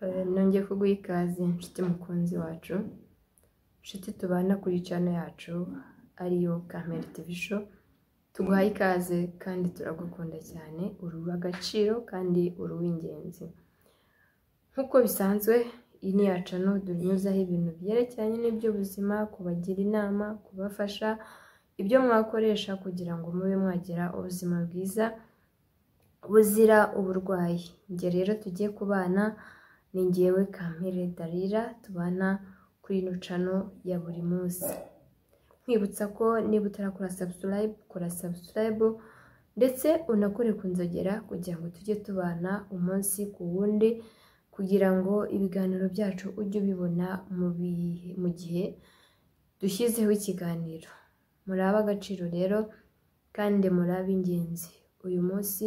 nongeye kuguha ikaze inshuti mukunzi wacu, inshuti tubana kuri channel yacu ariyo Kamere TV Show. Tuguhaye ikaze kandi turagukunda cyane, uri uw'agaciro kandi uri uw'ingenzi. Nk'uko bisanzwe iyi ni ya channel dunyuzaho ibintu byerekeranye n'iby'ubuzima, kubagira inama, kubafasha ibyo mwakoresha kugira ngo mube mwagira ubuzima bwiza buzira uburwayi. Njye rero tugiye kubana ni njyewe Kamere Dalila, tubana kuri ino channel ya buri munsi. Nkwibutsa ko niba utarakora subscribe, kora subscribe ndetse unakore kunzogera kugira ngo tujye tubana umunsi ku wundi, kugira ngo ibiganiro byacu ujye ubibona mu gihe dushyizeho ikiganiro. Muri ab'agaciro rero kandi muri ab'ingenzi. Uyu munsi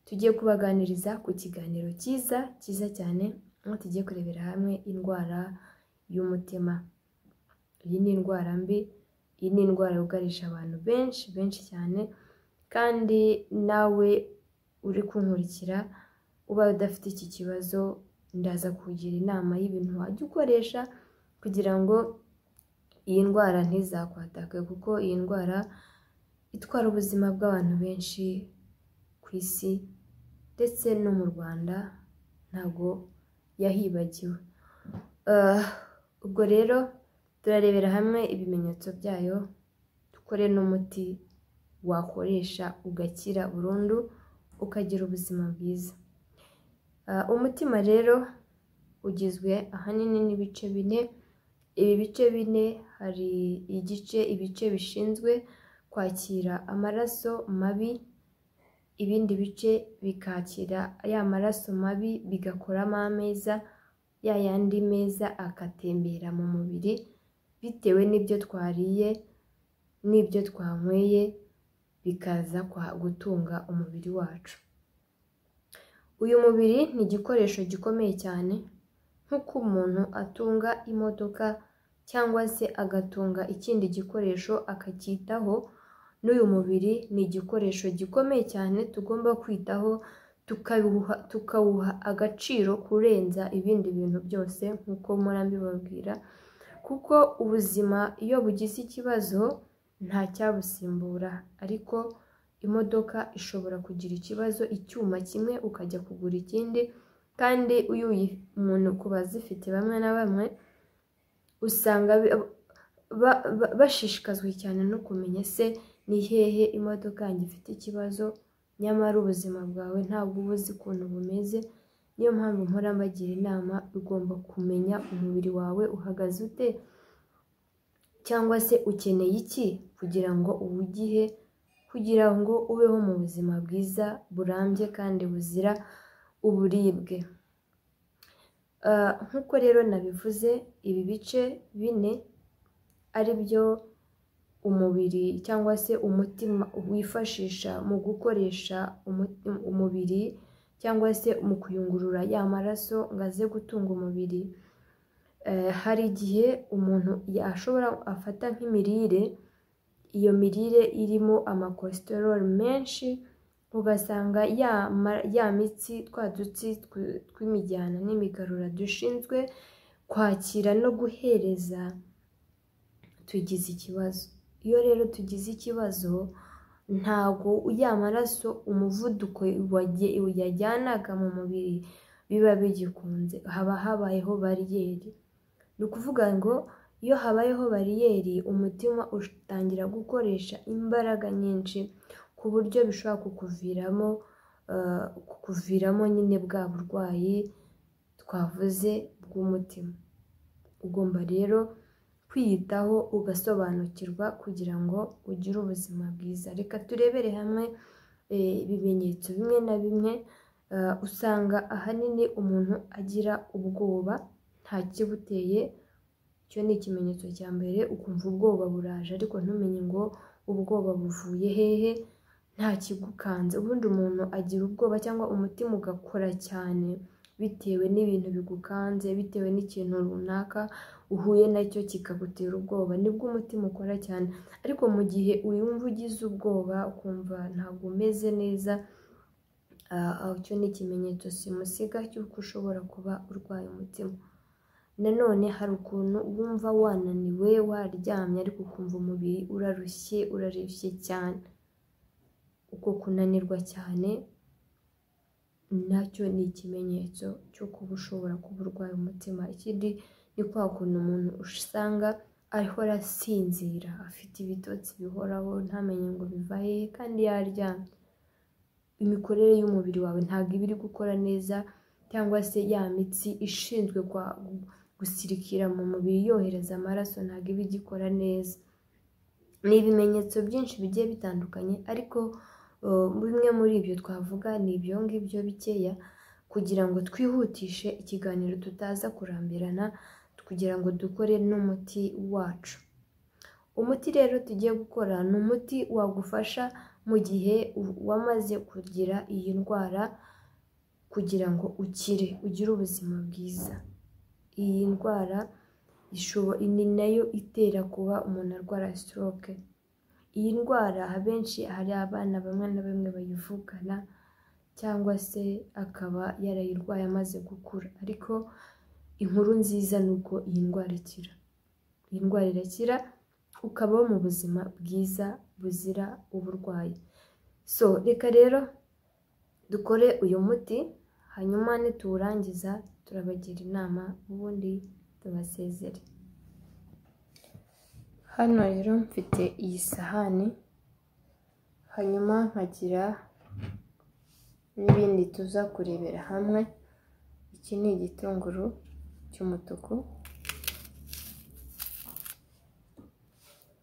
tugiye kubaganiriza ku kiganiro cyiza cyane, aho tugiye kurebera hamwe indwara y'umutima. Iyi ni indwara mbi, iyi ni indwara yugarisha abantu benshi cyane, kandi nawe uri kunkurikira uba udafite iki kibazo, ndaza kugira inama y'ibintu wajya ukoresha kugira ngo iyi ndwara ntizakwatake, kuko iyi ndwara itwara ubuzima bw'abantu benshi ku isi ndetse no mu Rwanda ntabwo yahibagiwe. Ubwo rero turarebera hamwe ibimenyetso byayo, dukore n'umuti wakoresha ugakira burundu ukagira ubuzima bwiza. Umutima rero ugizwe ahanini n'ibice bine. Ibi bice bine hari ibice bishinzwe kwakira amaraso mabi, ibindi bice bikakira ya maraso mabi bigakoramo ameza, ya yandi meza akatembera mu mubiri bitewe n'ibyo twariye n'ibyo twanyweye, bikaza gutunga umubiri wacu. Uyu mubiri ni igikoresho gikomeye cyane, nk'uko umuntu atunga imodoka cyangwa se agatunga ikindi gikoresho akacyitaho, n'uyu mubiri ni igikoresho gikomeye cyane tugomba kwitaho, tukawuha agaciro kurenza ibindi bintu byose, nk'uko mpora mbibabwira, kuko ubuzima iyo bugize ikibazo nta cyabusimbura. Ariko imodoka ishobora kugira ikibazo, icyuma kimwe ukajya kugura ikindi, kandi uyu umuntu ku bazifite bamwe na bamwe usanga bashishikazwa cyane no kumenya se ni hehe imodoka yanjye ifite ikibazo, nyamara ubuzima bwawe ntabwo uba uzi ukuntu bumeze. Niyo mpamvu mpora mbagira inama, ugomba kumenya umubiri wawe uhagaze ute, cyangwa se ukeneye iki kugira ngo uwugihe, kugira ngo ubeho mu buzima bwiza burambye kandi buzira uburibwe. Nk'uko rero nabivuze, ibi bice bine ari byo umubiri cyangwa se umutima wifashisha mu gukoresha umubiri, cyangwa se mu kuyungurura ya maraso ngo aze gutunga umubiri. Hari igihe umuntu ashobora afata nk'imirire, iyo mirire irimo amakolesterol menshi, ugasanga ya mitsi, twa dutsi tw'imijyana n'imigarura dushinzwe kwakira no guhereza, tugize ikibazo. Iyo rero tugize ikibazo, ntago ya maraso umuvuduko yajyanaga mu mubiri biba bigikunze, haba habayeho bariyeri. Ni ukuvuga ngo iyo habayeho bariyeri, umutima utangira gukoresha imbaraga nyinshi, ku buryo bishobora kukuviramo nyine bwa burwayi twavuze bw'umutima. Ugomba rero kwiyitaho ugasobanukirwa kugira ngo ugire ubuzima bwiza. Reka turebere hamwe ibimenyetso bimwe na bimwe. Usanga ahanini umuntu agira ubwoba nta kibuteye. Icyo ni ikimenyetso cya mbere, ukumva ubwoba buraje ariko ntumenye ngo ubwoba buvuye hehe, nta kigukanze. Ubundi umuntu agira ubwoba cyangwa umutima ugakora cyane bitewe n'ibintu bigukanze, bitewe n'ikintu runaka uhuye nacyo kikagutera ubwoba, nibwo umutima ukora cyane. Ariko mu gihe uyumva ugize ubwoba ukumva ntabwo umeze neza, icyo ni ikimenyetso simusiga cy'uko ushobora kuba urwaye umutima. Nanone hari ukuntu wumva wananiwe waryamye ariko ukumva umubiri urarushye cyane. Uko kunanirwa cyane nacyo ni ikimenyetso cyo kuba ushobora kuba urwaye umutima. Ikindi ni kwa kuntu umuntu usanga ahora asinzira, afite ibitotsi bihoraho ntamenye ngo biva hehe kandi yaryamye. Imikorere y'umubiri wawe ntabwo iba iri gukora neza, cyangwa se ya mitsi ishinzwe gusirikira mu mubiri yohereza amaraso ntabwo iba igikora neza. Ni ibimenyetso byinshi bigiye bitandukanye, ariko bimwe muri ibyo twavuga ni ibyo ngibyo bikeya, kugira ngo twihutishe ikiganiro tutaza kurambirana, kugira ngo dukore n'umuti wacu. Umuti rero tugiye gukora ni umuti wagufasha mu gihe wamaze kugira iyi ndwara, kugira ngo ugire ubuzima bwiza. Iyi ndwara ni nayo itera kuba umuntu arwara stroke. Iyi ndwara abenshi hari abana bamwe na bamwe bayivukana, cyangwa se akaba yarayirwaye amaze gukura, ariko inkuru nziza ni uko iyi ndwara ikira. Iyi ndwara irakira ukabaho mu buzima bwiza buzira uburwayi. Reka rero dukore uyu muti, hanyuma nituwurangiza turabagira inama ubundi tubasezere. Hano rero mfite iyi sahani, hanyuma nkagira n'ibindi tuza kurebera hamwe. Iki ni igitunguru cy'umutuku,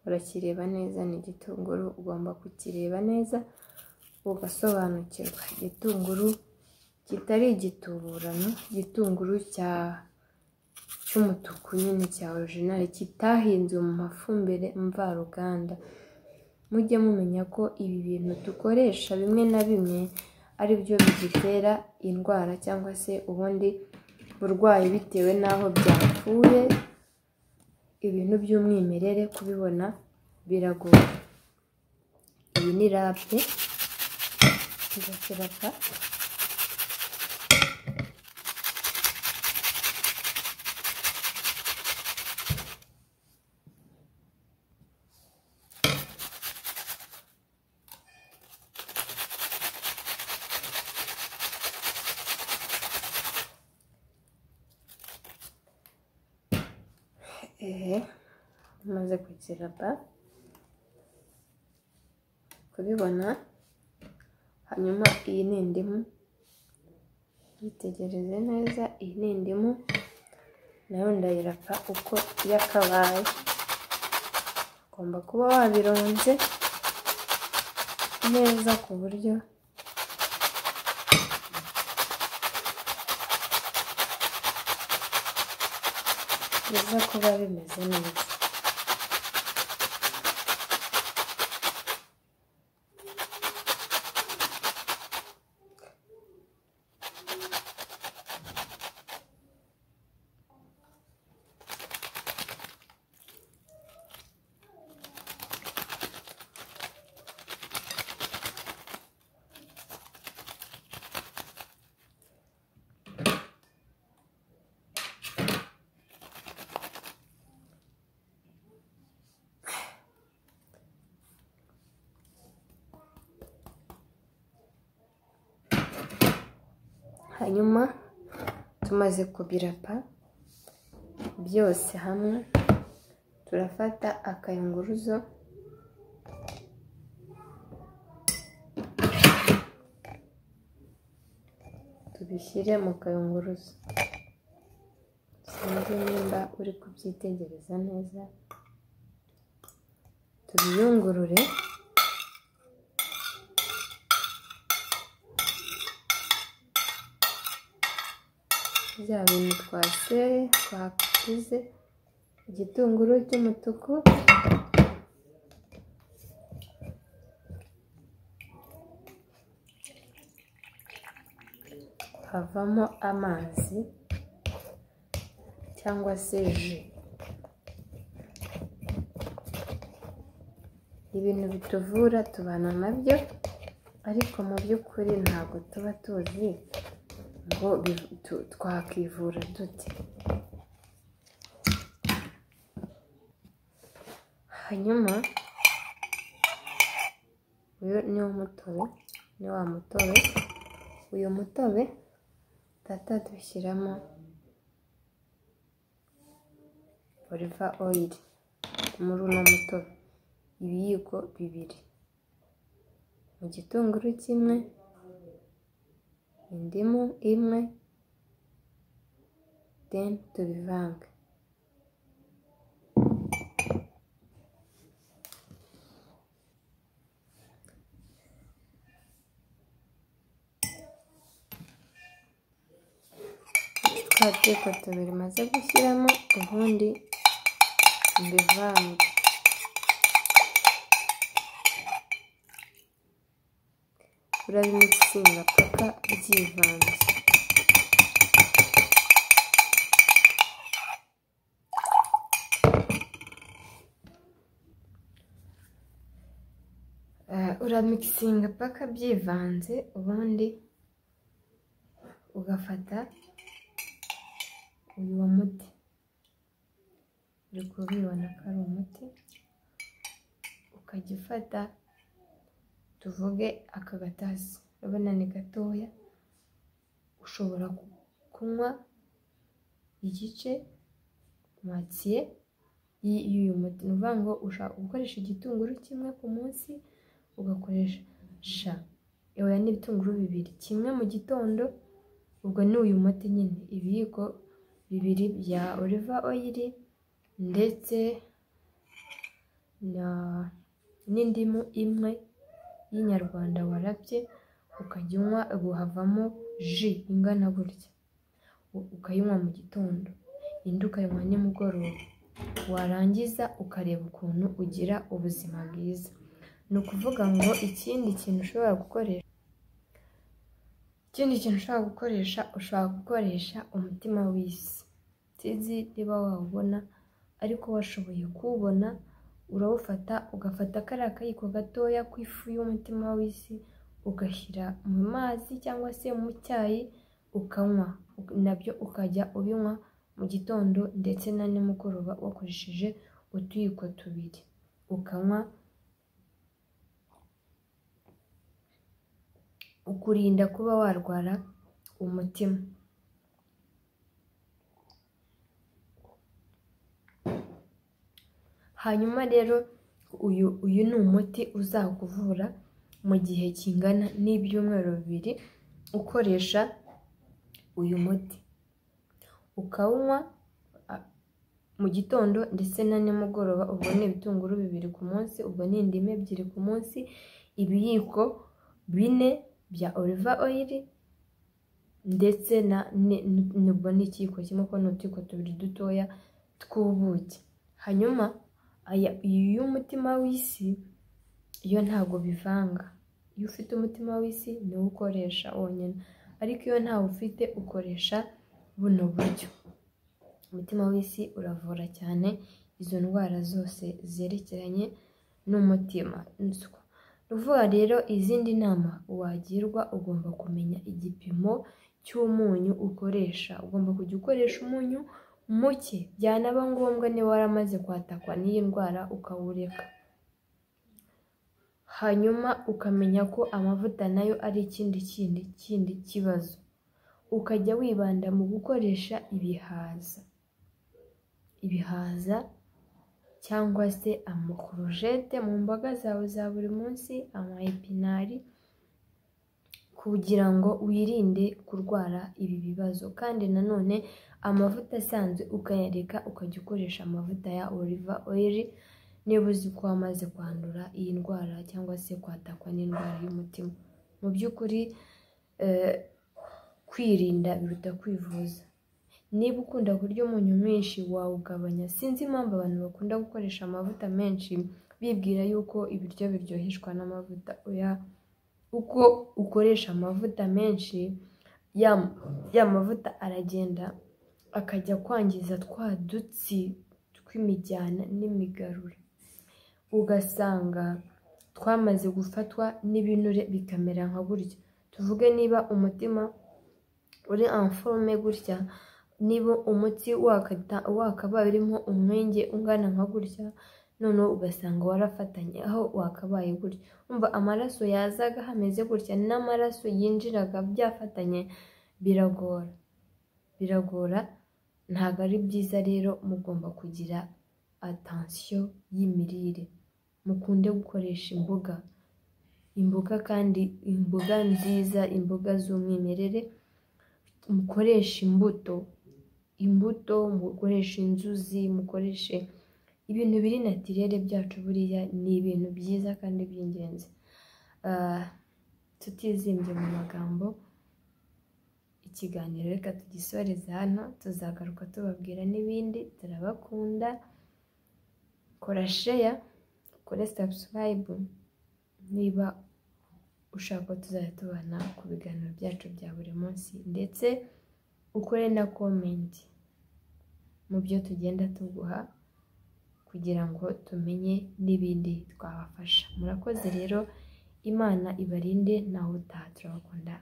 urakireba neza, ni igitunguru ugomba kukireba neza ugasobanukirwa. Igitunguru kitari igituburano, igitunguru cy'umutuku nyine cya original, kitahinzwe mu mafumbire mvaruganda. Mujye mumenya ko ibi bintu dukoresha bimwe na bimwe ari byo bigitera indwara cyangwa se ubundi burwayi bitewe n'aho byapfuye. Ibintu by'umwimerere kubibona biragoye. Iyi ni rape, igasirapa. Maze kukirapa kubibona. Hanyuma iyi ni indimu, yitegereze neza, iyi ni indimu nayo ndayirapa uko yakabaye. Ugomba kuba wabironze neza ku buryo biza kuba bimeze neza. Hanyuma tumaze kubirapa byose hamwe, turafata akayunguruzo tubishyire mu kayunguruzo. Sinzi nimba uri kubyitegereza neza. Tubiyungurure. Bya bintu twakuze, igitunguru cy'umutuku, havamo amazi cyangwa se ji. Ibintu bituvura tubana nabyo, ariko mu by'ukuri ntabwo tuba tuzi ngo twakivura dute. Hanyuma uyu ni umutobe, ni wa mutobe. Uyu mutobe tata dushyiramo olive oil muri uno mutobe, ibiyiko 2, mu gitunguru kimwe, indimu imwe, then tubivange. Twateka 2 maze gushyiramo, ubundi mbivange. Urabimixinga paka byivanze. Uramixinga paka byivanze, ubundi ugafata uyu muti. Uri kubibona ko ari umuti. Ukajya ufata, tuvuge aka gatasi, urabona ni gatoya. Ushobora kunywa igice moitié y'uyu muti. Ni ukuvuga ngo ushaka gukoresha igitunguru kimwe ku munsi, ugakoresha n'ibitunguru 2, kimwe mu gitondo. Ubwo ni uyu muti nyine, ibiyiko 2 bya olive oil ndetse n'indimu imwe y'inyarwanda warabye, ukajya unywa, havamo ji ingana gutya, ukayinywa mu gitondo, indi ukayinywa nimugoroba. Warangiza ukareba ukuntu ugira ubuzima bwiza. Ni ukuvuga ngo ikindi kintu ushobora gukoresha umutima w'isi. Sinzi niba wawubona, ariko washoboye kuwubona, urawufata, ugafata kariya kayiko gatoya kw'ifu y'umutima w'isi, ugashyira mu mazi cyangwa se mu cyayi, ukanywa. Nabyo ukajya ubinywa mu gitondo ndetse na nimugoroba, wakoresheje utuyiko 2, ukanywa, ukurinda kuba warwara umutima. Hanyuma rero uyu ni umuti uzakuvura mu gihe kingana n'ibyumweru 2 ukoresha uyu muti. Ukawunywa mu gitondo ndetse na nimugoroba. Ubwo ni ibitunguru 2 ku munsi, ubwo ni indimu 2 ku munsi, ibiyiko 4 bya olive oil ndetse nubwo ni ikiyiko kimwe, ko ni utuyiko 2 dutoya tw'ubuki. Hanyuma iyo umutima w'isi iyo ntago bivanga. Iyo ufite umutima w'isi niwo ukoresha wonyine, ariko iyo ntawe ufite ukoresha buno buryo. Umutima w'isi uravura cyane izo ndwara zose zerekeranye n'umutima. Uvuga rero, izindi nama wagirwa, ugomba kumenya igipimo cy'umunyu ukoresha. Ugomba kujya ukoresha umunyu muke, byanaba ngombwa niba waramaze kwatakwa n'iyi ndwara ukawureka. Hanyuma ukamenya ko amavuta nayo ari ikindi kibazo. Ukajya wibanda mu gukoresha ibihaza cyangwa se amakurujete mu mboga zawe za buri munsi, amaepinari, kugira ngo wirinde kurwara ibi bibazo. Kandi nanone amavuta asanzwe ukayareka, ukajya ukoresha amavuta ya olive oil niba uzi ko wamaze kwandura iyi ndwara cyangwa se kwatakwa n'indwara y'umutima. Mu by'ukuri kwirinda biruta kwivuza. Niba ukunda kurya umunyu mwinshi wawugabanya. Sinzi impamvu abantu bakunda gukoresha amavuta menshi bibwira yuko ibiryo biryoheshwa n'amavuta. Uko ukoresha amavuta menshi, ya mavuta aragenda akajya kwangiza twa dutsi tw'imijyana n'imigarura, ugasanga twamaze gufatwa n'ibinure bikamera nka gutya. Tuvuge niba umutima uri anforme gutya, niba umuti wakabaye urimo umwenge ungana nka gutya, noneho ugasanga warafatanye aho wakabaye gutya, umva amaraso yazaga hameze gutya n'amaraso yinjiraga byafatanye, biragora. Ntabwo ari byiza rero, mugomba kugira attention y'imirire, mukunde gukoresha imboga kandi imboga nziza, imboga z'umwimerere, mukoresha imbuto, mukoresha inzuzi, mukoreshe ibintu biri natirere byacu. Buriya ni ibintu byiza kandi by'ingenzi. Tutizimbye mu magambo, ikiganiro reka tugisoreze hano, tuzagaruka tubabwira n'ibindi. Turabakunda, kora share, kora subscribe niba ushaka ko tuzajya tubana ku biganiro byacu bya buri munsi, ndetse ukore na comment mu byo tugenda tuguha kugira ngo tumenye n'ibindi twabafasha. Murakoze rero, Imana ibarinde, naho utaha. Turabakunda.